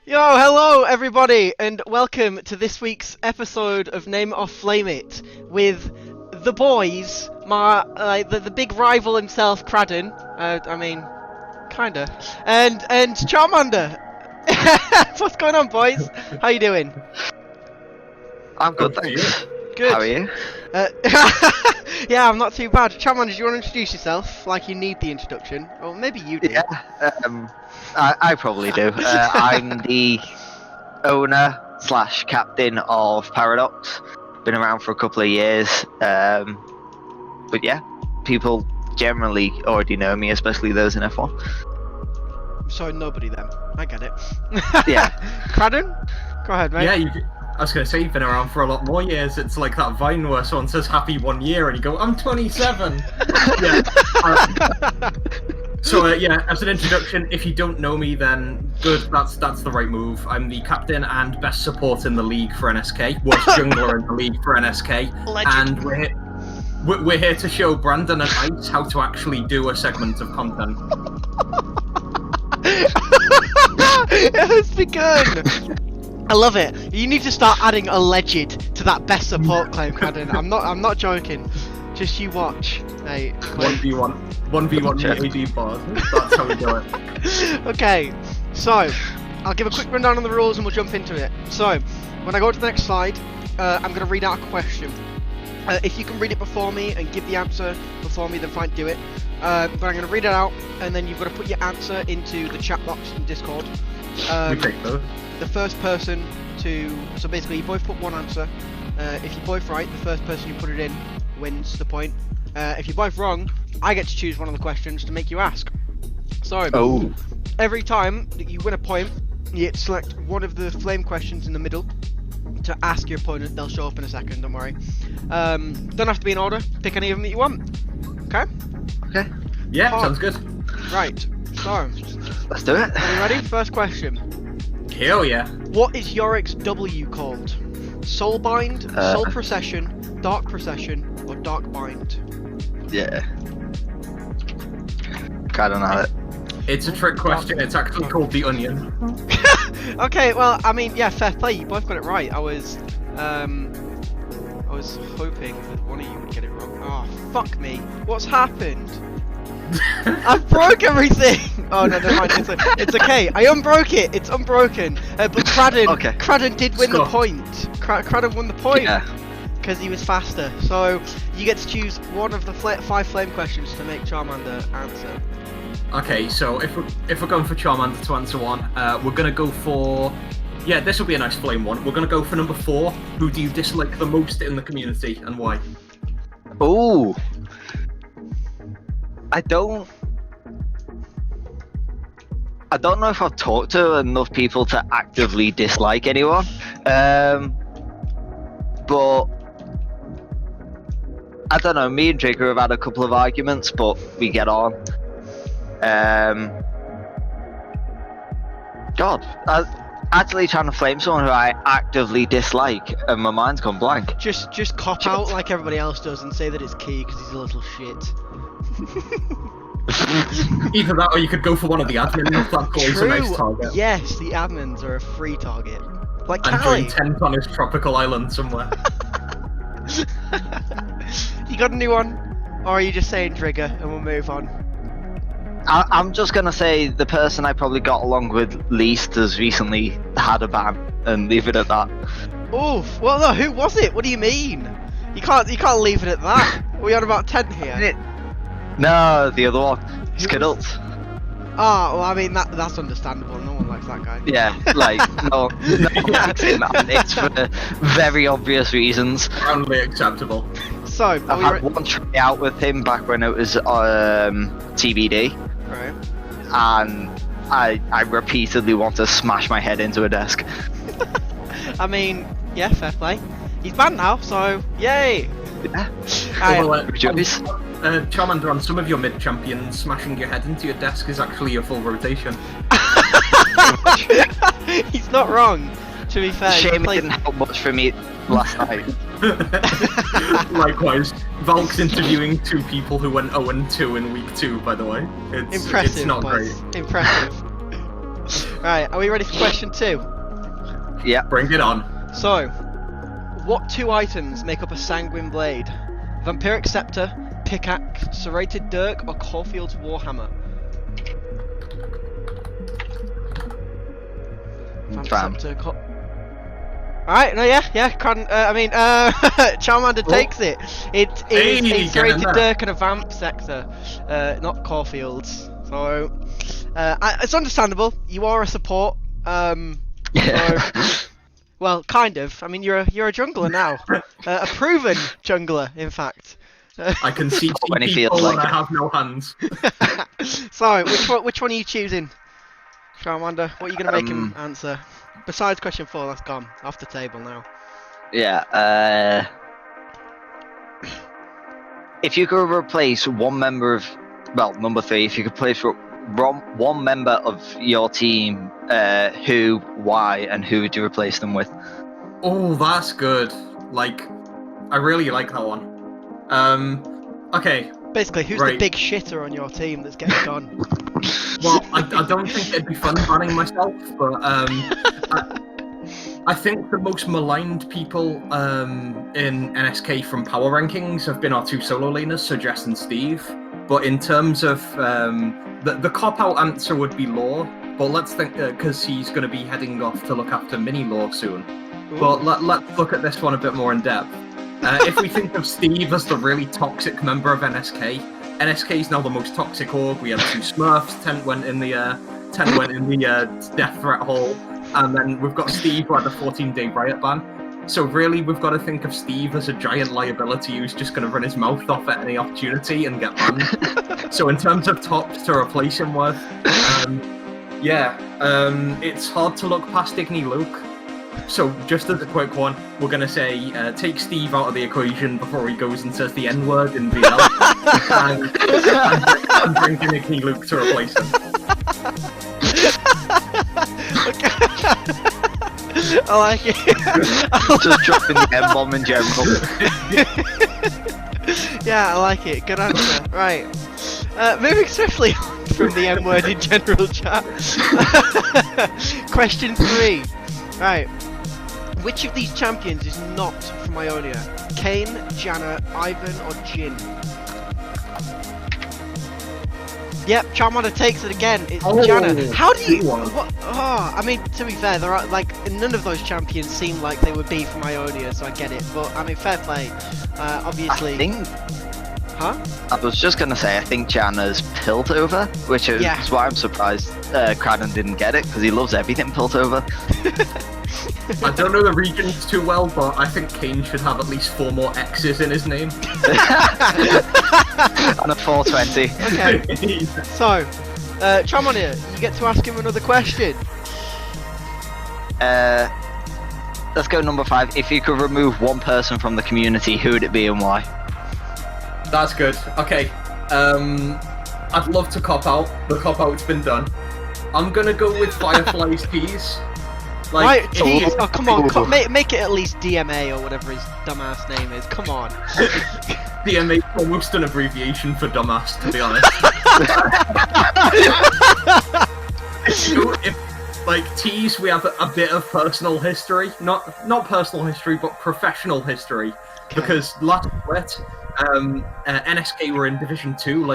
Yo, hello everybody, and welcome to this week's episode of Name It or Flame It with the boys, the big rival himself, Kradden. I mean, kinda, and Charmander. What's going on, boys? How you doing? I'm good, thanks. Good. How are you? Yeah, I'm not too bad. Charmander, do you want to introduce yourself? Like you need the introduction, or maybe you do. Yeah, I probably do. I'm the owner / captain of Paradox. Been around for a couple of years. But yeah, people generally already know me, especially those in F1. So nobody then. I get it. Yeah. Kradden? Go ahead, mate. Yeah, I was going to say you've been around for a lot more years. It's like that Vine where someone says happy 1 year and you go, I'm 27. Yeah. Yeah, as an introduction, if you don't know me, then good, that's the right move. I'm the captain and best support in the league for NSK, worst jungler in the league for NSK, Legend. and we're here to show Brandon and Ice how to actually do a segment of content. It has begun. I love it. You need to start adding alleged to that best support claim, Kradden. I'm not joking. Just you watch. Hey, 1v1 AD bars. That's how we do it. Okay, so I'll give a quick rundown on the rules and we'll jump into it. So, when I go to the next slide, I'm going to read out a question. If you can read it before me and give the answer before me, then fine, do it. But I'm going to read it out, and then you've got to put your answer into the chat box in Discord. We take those. The first person to... So basically, you both put one answer. If you're both right, the first person who put it in wins the point. If you're both wrong, I get to choose one of the questions to make you ask. So, every time that you win a point, you get to select one of the flame questions in the middle to ask your opponent. They'll show up in a second, don't worry. Don't have to be in order. Pick any of them that you want. Okay? Okay. Yeah, sounds good. Right. So, Let's do it. are you ready? First question. Hell yeah. What is Yorik's W called? Soulbind, Soul Procession, Dark Procession, or Dark Bind? Yeah. I don't know it. It's a trick question. It's actually called the Onion. Okay, well, I mean, yeah, fair play. You both got it right. I was hoping that one of you would get it wrong. Oh, fuck me. What's happened? I broke everything! Oh, no, never mind. It's okay. I unbroke it. It's unbroken. But Kradden did win the point. Kradden won the point. Yeah. Because he was faster. So, you get to choose one of the 5 flame questions to make Charmander answer. Okay, so if we're going for Charmander to answer one, we're gonna go for... Yeah, this will be a nice flame one. We're gonna go for number 4. Who do you dislike the most in the community, and why? Ooh. I don't know if I've talked to enough people to actively dislike anyone. But I don't know, me and Trigger have had a couple of arguments, but we get on. God, I'm actually trying to flame someone who I actively dislike, and my mind's gone blank. Just cop out like everybody else does and say that it's Key because he's a little shit. Either that, or you could go for one of the admins. That's always a nice target. Yes, the admins are a free target. Like And Callie. doing 10 on his tropical island somewhere. You got a new one? Or are you just saying Trigger and we'll move on? I'm just gonna say the person I probably got along with least has recently had a ban, and leave it at that. Oof, well no, who was it? What do you mean? You can't leave it at that. Are we on about 10 here? No, the other one. Skittles. Ah, well I mean that's understandable, no one likes that guy. Yeah, like, no one likes him, and it's for very obvious reasons. Roundly acceptable. So, are I've we had one tryout with him back when it was TBD, right. and I repeatedly want to smash my head into a desk. I mean, yeah, fair play. He's banned now, so yay! Yeah. Alright. Charmander, on some of your mid-champions, smashing your head into your desk is actually a full rotation. He's not wrong, to be fair. Shame it didn't help much for me last night. Likewise, Valk's interviewing 2 people who went 0-2 in week 2, by the way. It's Impressive, not boys. great. Impressive. Right, are we ready for question 2? Yeah. Bring it on. So, what 2 items make up a sanguine blade? Vampiric scepter, pickaxe, serrated dirk, or Caulfield's warhammer? Fam. Alright, no, yeah, Kradden, Charmander takes it. It is Hey, a serrated get in dirk and a vamp sector, not Caulfield's. So, it's understandable. You are a support. Well, kind of. I mean, you're a jungler now, a proven jungler, in fact. I can see When he people feels like and I it. have no hands. So, which one are you choosing, Charmander? What are you gonna make him answer? Besides question 4, that's gone off the table now. Yeah. If you could replace one member of, number 3, if you could replace one member of your team, who, why, and who would you replace them with? Oh, that's good. Like, I really like that one. Okay. Basically, who's the big shitter on your team that's getting gone? Well, I don't think it'd be fun banning myself, but I think the most maligned people in NSK from power rankings have been our 2 solo laners, so Jess and Steve. But in terms of the cop-out answer would be Law, but let's think because he's going to be heading off to look after Mini Law soon. Ooh. But let's look at this one a bit more in depth. If we think of Steve as the really toxic member of NSK, NSK is now the most toxic org. We have 2 Smurfs, 10 went in the death threat hole, and then we've got Steve who had the 14-day riot ban. So really, we've got to think of Steve as a giant liability who's just going to run his mouth off at any opportunity and get banned. So in terms of tops to replace him with, it's hard to look past Igni Luke. So just as a quick one, we're going to say take Steve out of the equation before he goes and says the N-word in VL, and bring in Igni Luke to replace him. I like it. Just dropping the M-bomb in general. Yeah, I like it. Good answer. Right. Moving swiftly on from the M-word in general chat. Question 3. Right. Which of these champions is not from Ionia? Kayn, Janna, Ivan, or Jhin? Yep, Charmander takes it again. It's Janna. How do you? What? Oh, I mean, to be fair, there are none of those champions seem like they would be from Ionia, so I get it. But I mean, fair play. Obviously. I think. Huh? I was just gonna say, I think Janna's Piltover, which is why I'm surprised Kradden didn't get it, because he loves everything Piltover. I don't know the regions too well, but I think Kayn should have at least 4 more X's in his name. And a 420. Okay. So, Charmander, you get to ask him another question. Let's go number 5. If you could remove one person from the community, who would it be and why? That's good. Okay. I'd love to cop out. The cop out's been done. I'm gonna go with Firefly's Tease. Right, Tease. Oh, come on. Make it at least DMA or whatever his dumbass name is. Come on. DMA is almost an abbreviation for dumbass, to be honest. If, Tease, we have a bit of personal history. Not personal history, but professional history. Okay. Because last split, NSK were in Division 2,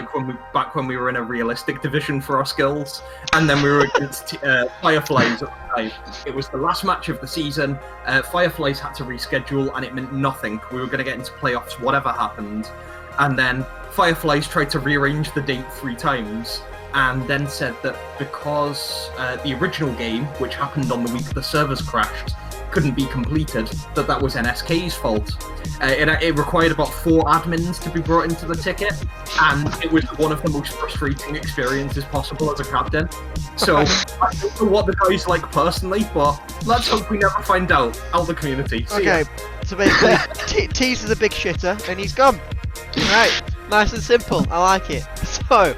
back when we were in a realistic division for our skills, and then we were against Fireflies at the time. It was the last match of the season. Fireflies had to reschedule, and it meant nothing. We were going to get into playoffs, whatever happened, and then Fireflies tried to rearrange the date 3 times, and then said that because the original game, which happened on the week the servers crashed, couldn't be completed, that was NSK's fault. It required about 4 admins to be brought into the ticket, and it was one of the most frustrating experiences possible as a captain. So, I don't know what the guy's like personally, but let's hope we never find out the community. Okay, so basically, Tease is a big shitter, and he's gone. Right, nice and simple, I like it. So,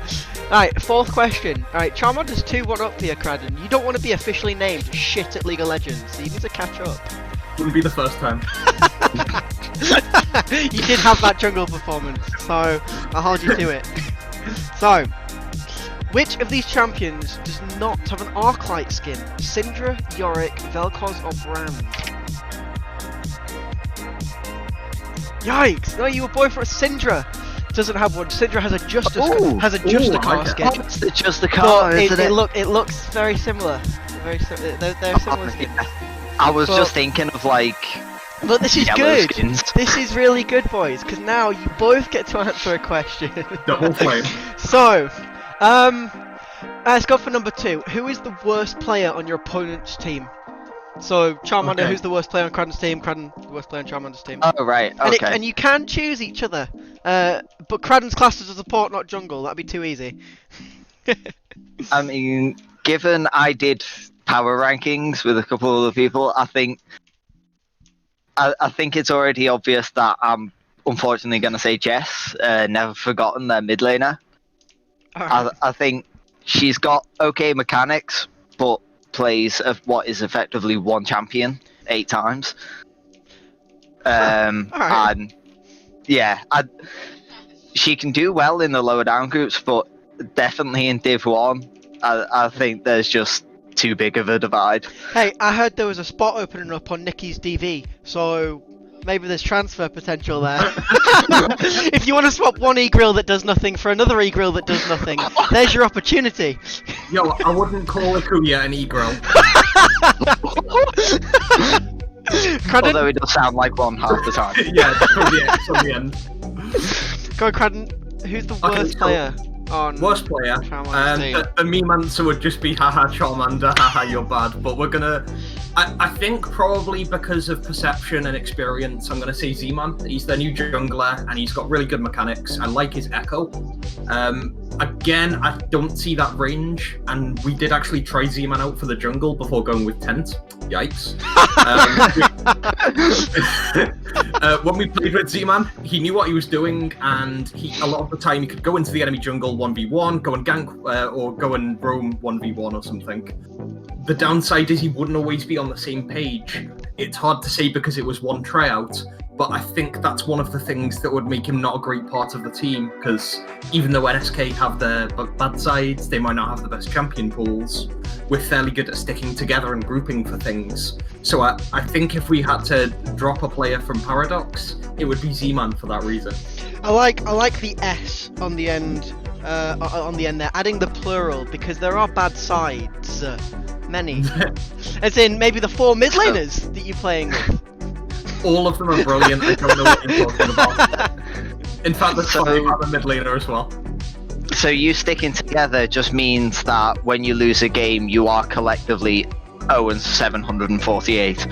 right, 4th question. Alright, Charmander's 2-1 up here, Kradden. You don't want to be officially named shit at League of Legends, so you need to catch up. Wouldn't be the first time. You did have that jungle performance, so I'll hold you to it. So, Which of these champions does not have an Arclight skin? Syndra, Yorick, Vel'Koz, or Brand? Yikes! No, you were both for a Syndra. Doesn't have one. Syndra has a Justicar skin. Oh, it's the Justicar, isn't it? It looks very similar. They're similar skins. I was just thinking of like. But this is yellow good. skins. This is really good, boys, because now you both get to answer a question. Double flame. So, let's go for number 2. Who is the worst player on your opponent's team? So, Charmander, Okay. who's the worst player on Kradden's team? Kradden, the worst player on Charmander's team. Oh right, okay. And you can choose each other. But Kradden's classed as a support, not jungle. That'd be too easy. I mean, given I did power rankings with a couple of other people, I think it's already obvious that I'm unfortunately going to say Jess. Never forgotten their mid laner. Alright. I think she's got okay mechanics, but plays of what is effectively one champion 8 times. Alright. And yeah, she can do well in the lower down groups, but definitely in Div 1, I think there's just too big of a divide. Hey, I heard there was a spot opening up on Nikki's DV, so maybe there's transfer potential there. If you want to swap one E-Grill that does nothing for another E-Grill that does nothing, there's your opportunity. Yo, I wouldn't call Akuya an e-grill. Kradden, Although it does sound like one half the time. Yeah, from the end. go Kradden. Who's the worst so- player on Worst player. Charmander's team? The meme answer would just be haha Charmander, haha you're bad. But we're gonna I think probably because of perception and experience, I'm gonna say Z-Man. He's the new jungler and he's got really good mechanics. I like his echo. Again, I don't see that range, and we did actually try Z-Man out for the jungle before going with Tent. Yikes. When we played with Z-Man, he knew what he was doing, and a lot of the time he could go into the enemy jungle 1v1, go and gank, or go and roam 1v1 or something. The downside is he wouldn't always be on the same page. It's hard to say because it was one tryout, but I think that's one of the things that would make him not a great part of the team, because even though NSK have their bad sides, they might not have the best champion pools. We're fairly good at sticking together and grouping for things. So I think if we had to drop a player from Paradox, it would be Z-Man for that reason. I like the S on the end. On the end there, adding the plural because there are bad sides. Many. As in maybe the 4 mid laners that you're playing with. All of them are brilliant. I don't know what you're talking about. In fact, there's probably a mid laner as well. So you sticking together just means that when you lose a game, you are collectively 0-748.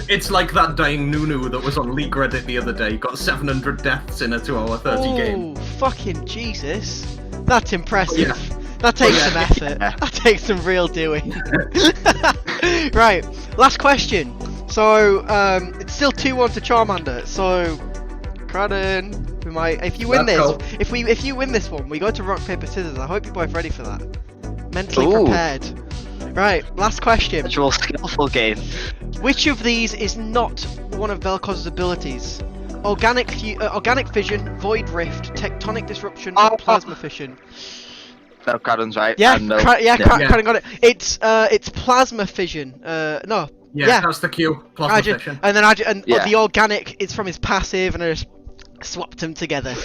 It's like that dying Nunu that was on League Reddit the other day. Got 700 deaths in a 2-hour 30 game. Oh, fucking Jesus. That's impressive. Yeah. That takes some effort. Yeah. That takes some real doing. Right, last question. So, it's still 2-1 to Charmander. So, Kradden, we might. If you win Let's go. if you win this one, we go to rock paper scissors. I hope you're both ready for that. Mentally Ooh. prepared. Right, last question. Actual skillful game. Which of these is not one of Vel'Koz's abilities? Organic Fission, Void Rift, Tectonic Disruption, Oh. Plasma Fission. No, Kradden's right. Yeah, And no. Kradden got it. It's Plasma Fission. No. Yeah, that's the Q. Plasma Fission. And then Yeah. the organic is from his passive, and I just swapped them together.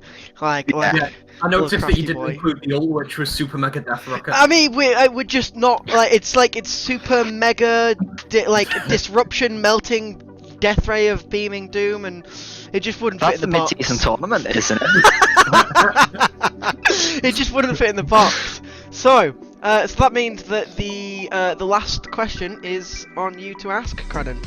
Like Yeah. I noticed that crafty you didn't boy. include the ult, which was Super Mega Death Rocket. I mean, we're just not it's super mega disruption, melting, death ray of beaming doom, and it just wouldn't That's fit in the the box. mid-season tournament, isn't it? It just wouldn't fit in the box. So that means that the last question is on you to ask, Kradden.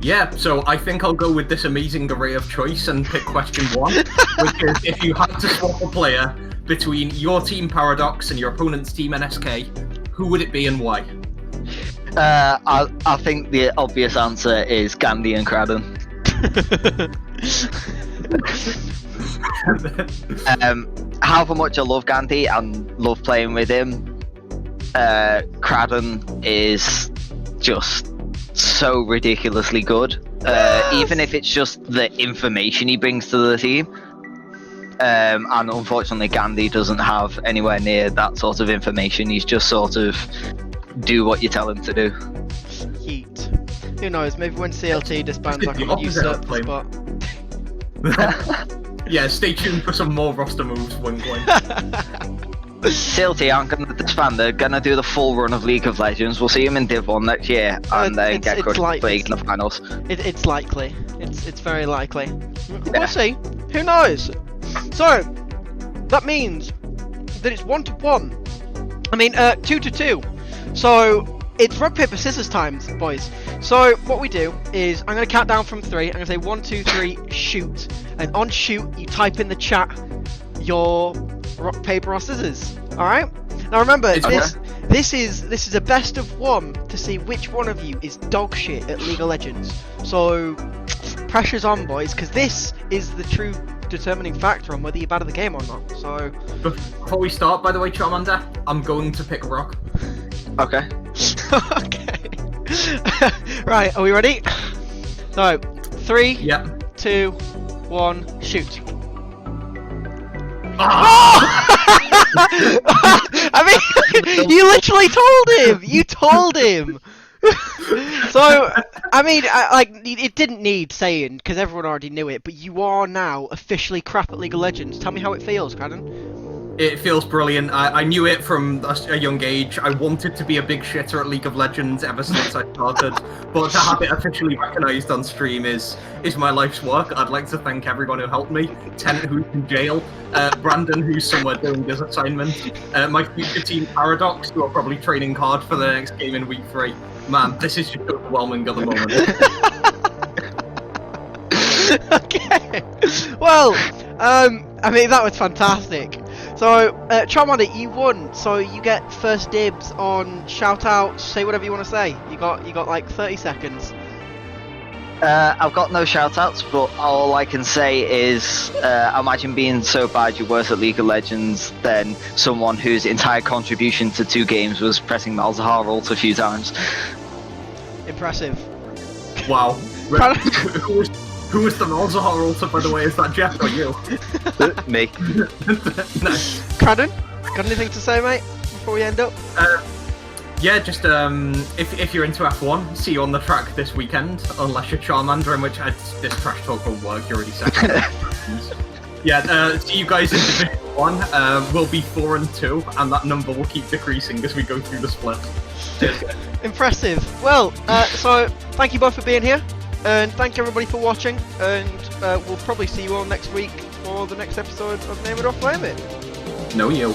Yeah, so I think I'll go with this amazing array of choice and pick question 1, which is if you had to swap a player between your team Paradox and your opponent's team NSK, who would it be and why? I think the obvious answer is Gandhi and Kradden. However much I love Gandhi and love playing with him, Kradden is just so ridiculously good. Even if it's just the information he brings to the team. and unfortunately Gandhi doesn't have anywhere near that sort of information. He's just sort of do what you tell him to do. Yeet. Who knows? Maybe when CLT disbands, I The can usurp opposite the of spot. Yeah, stay tuned for some more roster moves, wink wink. CLT aren't going to disband, they're going to do the full run of League of Legends. We'll see him in Div 1 next year, and then get crushed by League in the finals. It's likely. It's very likely. We'll see. Who knows? So, that means that it's 1-1. I mean, 2-2. So, it's rock, paper, scissors times, boys. So, what we do is, I'm going to count down from 3. I'm going to say 1, 2, 3, shoot. And on shoot, you type in the chat your rock, paper, or scissors. Alright? Now remember, this is a best of 1 to see which one of you is dog shit at League of Legends. So, pressure's on, boys, because this is the true determining factor on whether you're bad at the game or not. So, Before we start, by the way, Charmander, I'm going to pick a rock. Okay. okay. Right, are we ready? So, 3, Yeah. 2, 1, shoot. I mean, you literally told him. You told him. So, I mean, it didn't need saying because everyone already knew it. But you are now officially crap at League of Legends. Tell me how it feels, Kradden. It feels brilliant. I knew it from a young age. I wanted to be a big shitter at League of Legends ever since I started, but to have it officially recognised on stream is my life's work. I'd like to thank everyone who helped me. Tennant, who's in jail, Brandon, who's somewhere doing his assignment, my future team Paradox, who are probably training hard for the next game in week 3. Man, this is just overwhelming at the moment. Okay. Well, I mean, that was fantastic. So, Charmander, you won. So you get first dibs on shout-outs. Say whatever you want to say. You got like 30 seconds. I've got no shout-outs, but all I can say is, imagine being so bad you're worse at League of Legends than someone whose entire contribution to 2 games was pressing Malzahar ult a few times. Impressive. Wow. Who was the Malzahar ulter, by the way? Is that Jeff or you? Me. Nice. Kradden, got anything to say, mate, before we end up? Yeah, just if you're into F1, see you on the track this weekend. Unless you're Charmander, in which this trash talk won't work. You're already second. Yeah, see you guys in Division 1. We'll be 4-2, and that number will keep decreasing as we go through the split. Cheers, guys. Impressive. Well, so thank you both for being here, and thank everybody for watching. And we'll probably see you all next week for the next episode of Name It or Flame It. No, you.